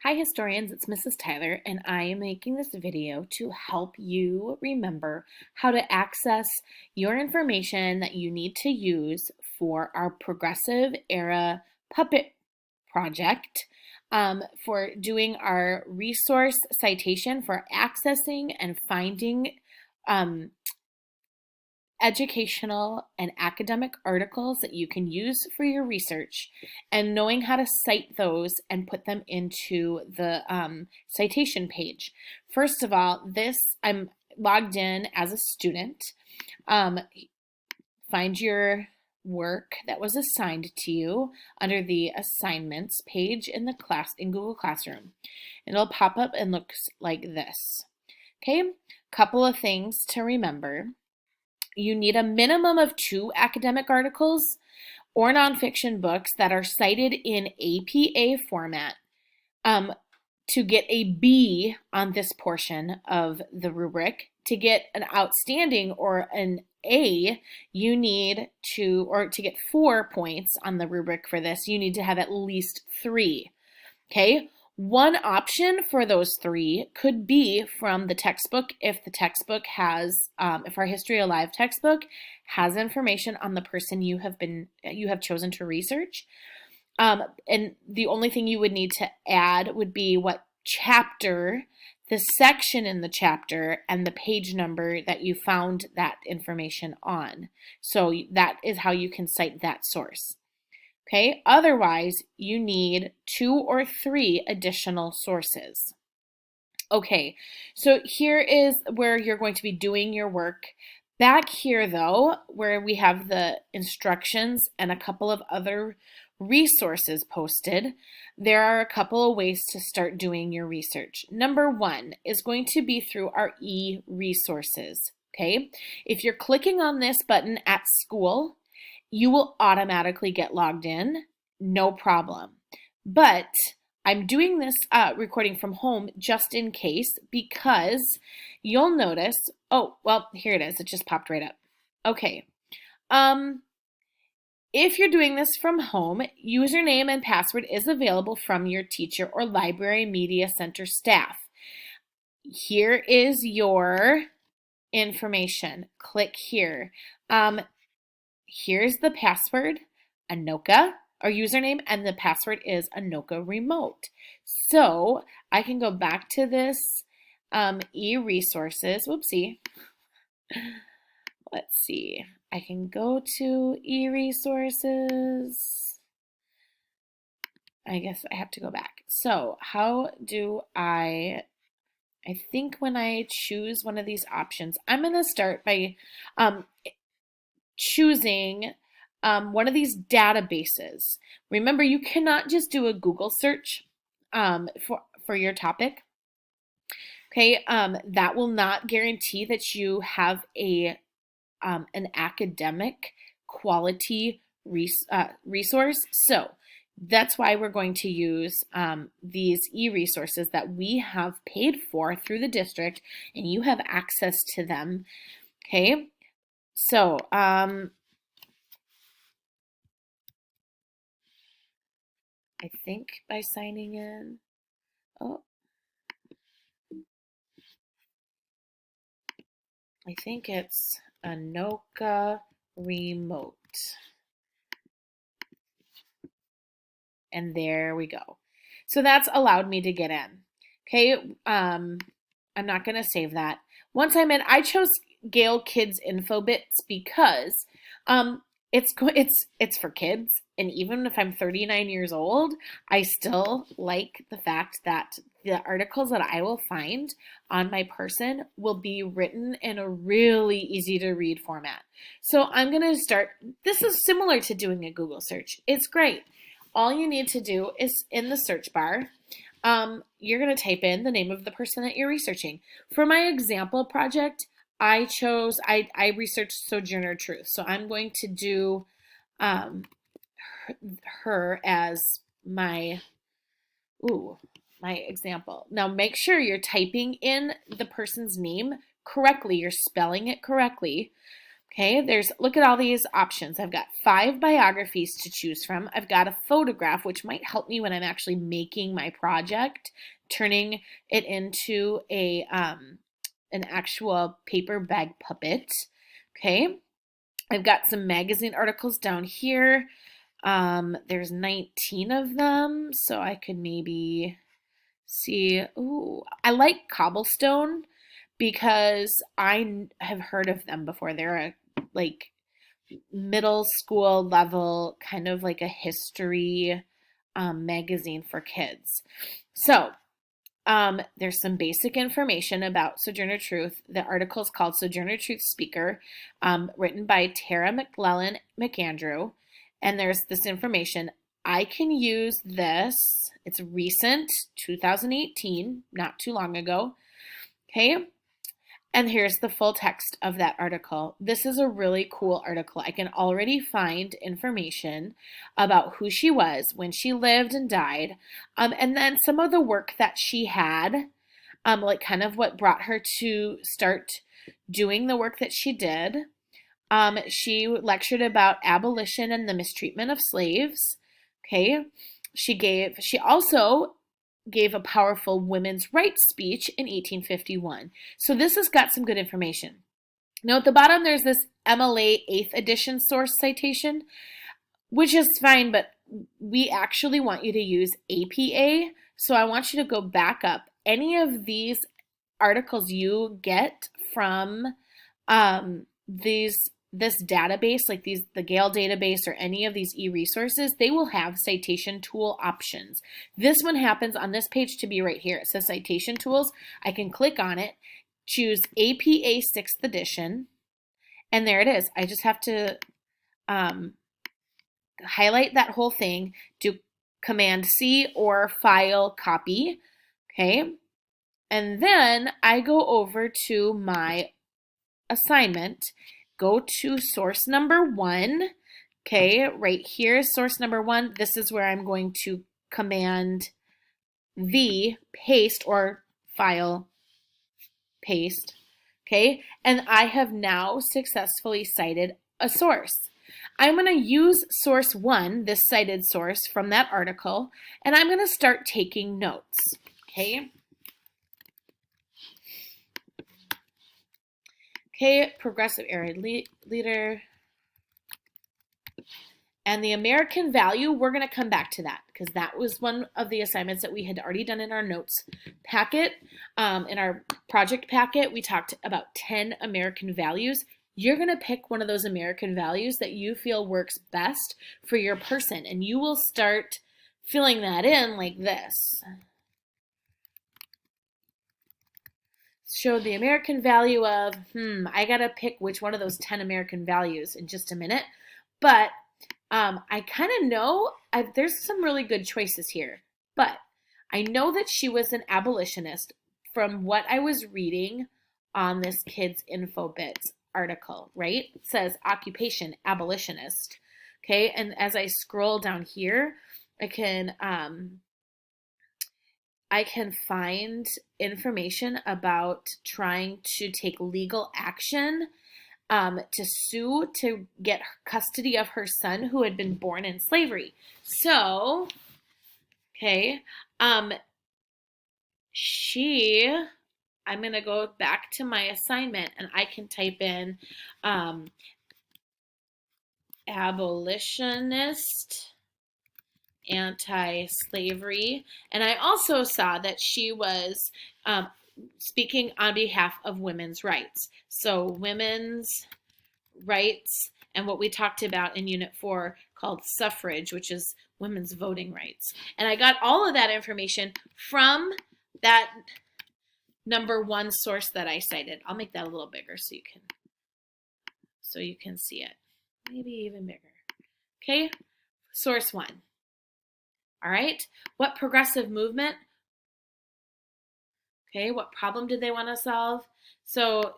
Hi historians, it's Mrs. Tyler, and I am making this video to help you remember how to access your information that you need to use for our Progressive Era Puppet project, for doing our resource citation for accessing and finding educational and academic articles that you can use for your research and knowing how to cite those and put them into the citation page. First of all, I'm logged in as a student. Find your work that was assigned to you under the assignments page in Google Classroom. It'll pop up and looks like this. Okay, couple of things to remember. You need a minimum of 2 academic articles or nonfiction books that are cited in APA format to get a B on this portion of the rubric. To get an outstanding or an A, to get 4 points on the rubric for this, you need to have at least 3. Okay? One option for those 3 could be from the textbook if the textbook has, if our History Alive textbook has information on the person you have chosen to research. And the only thing you would need to add would be what chapter, the section in the chapter, and the page number that you found that information on. So that is how you can cite that source. Okay, otherwise you need 2 or 3 additional sources. Okay, so here is where you're going to be doing your work. Back here though, where we have the instructions and a couple of other resources posted, there are a couple of ways to start doing your research. Number 1 is going to be through our e-resources. Okay, if you're clicking on this button at school, you will automatically get logged in, no problem. But I'm doing this recording from home just in case, because you'll notice, oh, well, here it is. It just popped right up. Okay. If you're doing this from home, username and password is available from your teacher or library media center staff. Here is your information. Click here. Here's the password, Anoka, or username, and the password is Anoka Remote. So I can go back to this e-resources. Whoopsie. Let's see. I can go to e-resources. I guess I have to go back. So how do I think when I choose one of these options, I'm going to start by choosing one of these databases. Remember, you cannot just do a Google search for your topic. Okay, that will not guarantee that you have an academic quality resource. So that's why we're going to use these e-resources that we have paid for through the district, and you have access to them. Okay. So, I think by signing in, oh, I think it's Anoka Remote. And there we go. So that's allowed me to get in. Okay, I'm not going to save that. Once I'm in, I chose Gale Kids Info Bits because it's for kids, and even if I'm 39 years old, I still like the fact that the articles that I will find on my person will be written in a really easy to read format. So I'm going to start. This is similar to doing a Google search. It's great. All you need to do is in the search bar, you're going to type in the name of the person that you're researching. For my example project, I researched Sojourner Truth. So I'm going to do her as my example. Now make sure you're typing in the person's name correctly. You're spelling it correctly. Okay, look at all these options. I've got 5 biographies to choose from. I've got a photograph, which might help me when I'm actually making my project, turning it into an actual paper bag puppet. Okay, I've got some magazine articles down here. There's 19 of them, so I could maybe see. Ooh, I like Cobblestone because I have heard of them before. They're a like middle school level, kind of like a history magazine for kids. So there's some basic information about Sojourner Truth. The article is called Sojourner Truth Speaker, written by Tara McLellan McAndrew. And there's this information. I can use this. It's recent, 2018, not too long ago. Okay. And here's the full text of that article. This is a really cool article. I can already find information about who she was, when she lived and died, and then some of the work that she had, like kind of what brought her to start doing the work that she did. She lectured about abolition and the mistreatment of slaves. Okay. She also gave a powerful women's rights speech in 1851. So this has got some good information. Now at the bottom there's this MLA 8th edition source citation, which is fine, but we actually want you to use APA. So I want you to go back up. Any of these articles you get from this database, like the Gale database or any of these e-resources, they will have citation tool options. This one happens on this page to be right here. It says citation tools. I can click on it, choose APA 6th edition, and there it is. I just have to highlight that whole thing, do Command C or File Copy, okay? And then I go over to my assignment, go to source number 1, okay? Right here is source number 1. This is where I'm going to Command V, paste or file paste, okay? And I have now successfully cited a source. I'm going to use source 1, this cited source from that article, and I'm going to start taking notes, okay? Okay, progressive era leader. And the American value, we're going to come back to that because that was one of the assignments that we had already done in our notes packet. In our project packet, we talked about 10 American values. You're going to pick one of those American values that you feel works best for your person, and you will start filling that in like this. Show the American value of, I got to pick which one of those 10 American values in just a minute. But I kind of know there's some really good choices here, but I know that she was an abolitionist from what I was reading on this Kids Info Bits article, right? It says occupation, abolitionist. Okay, and as I scroll down here, I can find information about trying to take legal action to sue to get custody of her son who had been born in slavery. So, okay, I'm going to go back to my assignment and I can type in abolitionist, anti-slavery, and I also saw that she was speaking on behalf of women's rights. So women's rights and what we talked about in Unit 4 called suffrage, which is women's voting rights. And I got all of that information from that number 1 source that I cited. I'll make that a little bigger so you can see it. Maybe even bigger. Okay, source 1. All right, what progressive movement? Okay, what problem did they want to solve? So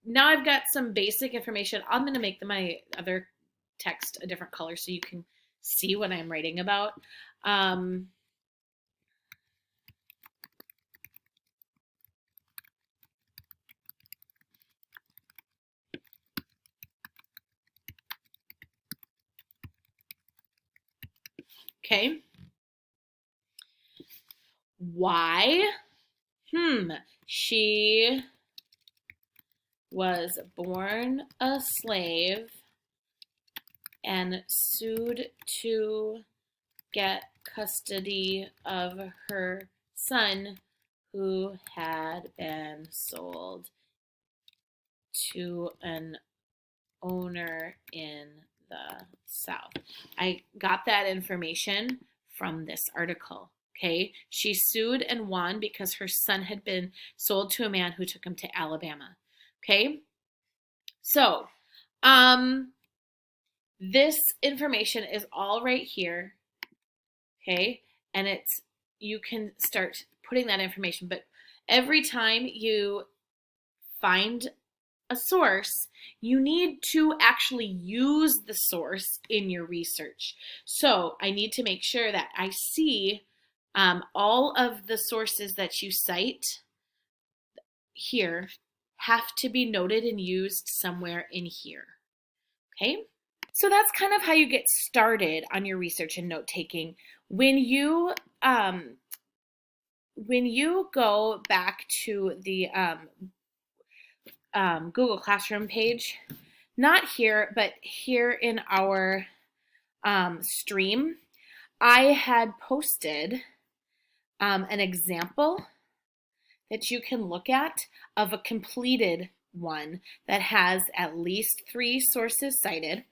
now I've got some basic information. I'm going to make my other text a different color so you can see what I'm writing about. Okay. Why? She was born a slave and sued to get custody of her son who had been sold to an owner in the South. I got that information from this article. Okay, she sued and won because her son had been sold to a man who took him to Alabama. Okay, so this information is all right here. Okay, and you can start putting that information, but every time you find a source, you need to actually use the source in your research. So I need to make sure that I see all of the sources that you cite here have to be noted and used somewhere in here. Okay? So that's kind of how you get started on your research and note taking. When you go back to the Google Classroom page, not here, but here in our stream, I had posted an example that you can look at of a completed one that has at least 3 sources cited,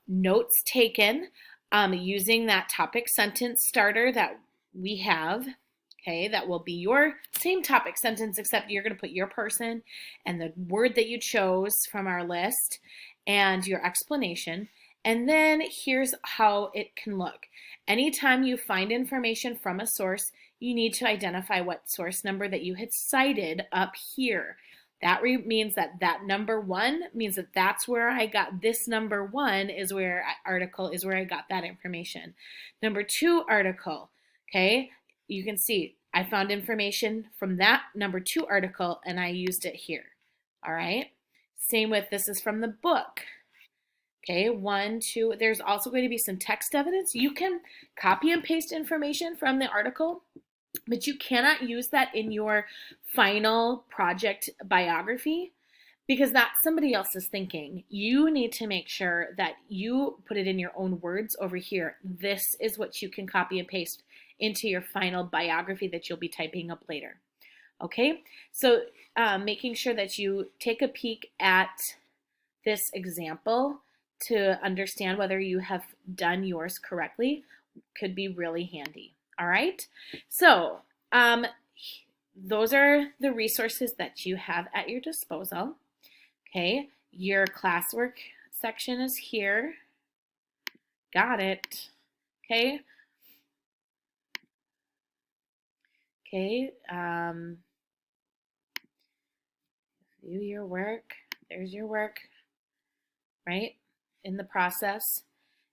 notes taken using that topic sentence starter that we have. Okay, that will be your same topic sentence, except you're going to put your person and the word that you chose from our list and your explanation. And then here's how it can look. Anytime you find information from a source, you need to identify what source number that you had cited up here. That means that number 1 means that that's where I got this number 1 article is where I got that information. Number 2 article, okay? You can see I found information from that number 2 article and I used it here. All right. Same with this is from the book. Okay, 1, 2. There's also going to be some text evidence. You can copy and paste information from the article, but you cannot use that in your final project biography because that's somebody else's thinking. You need to make sure that you put it in your own words over here. This is what you can copy and paste into your final biography that you'll be typing up later. Okay, so making sure that you take a peek at this example to understand whether you have done yours correctly could be really handy. All right, so those are the resources that you have at your disposal. Okay, your classwork section is here. Got it. Okay. Okay. View your work. There's your work, right? In the process.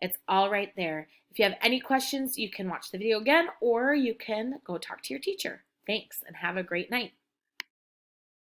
It's all right there. If you have any questions, you can watch the video again or you can go talk to your teacher. Thanks and have a great night.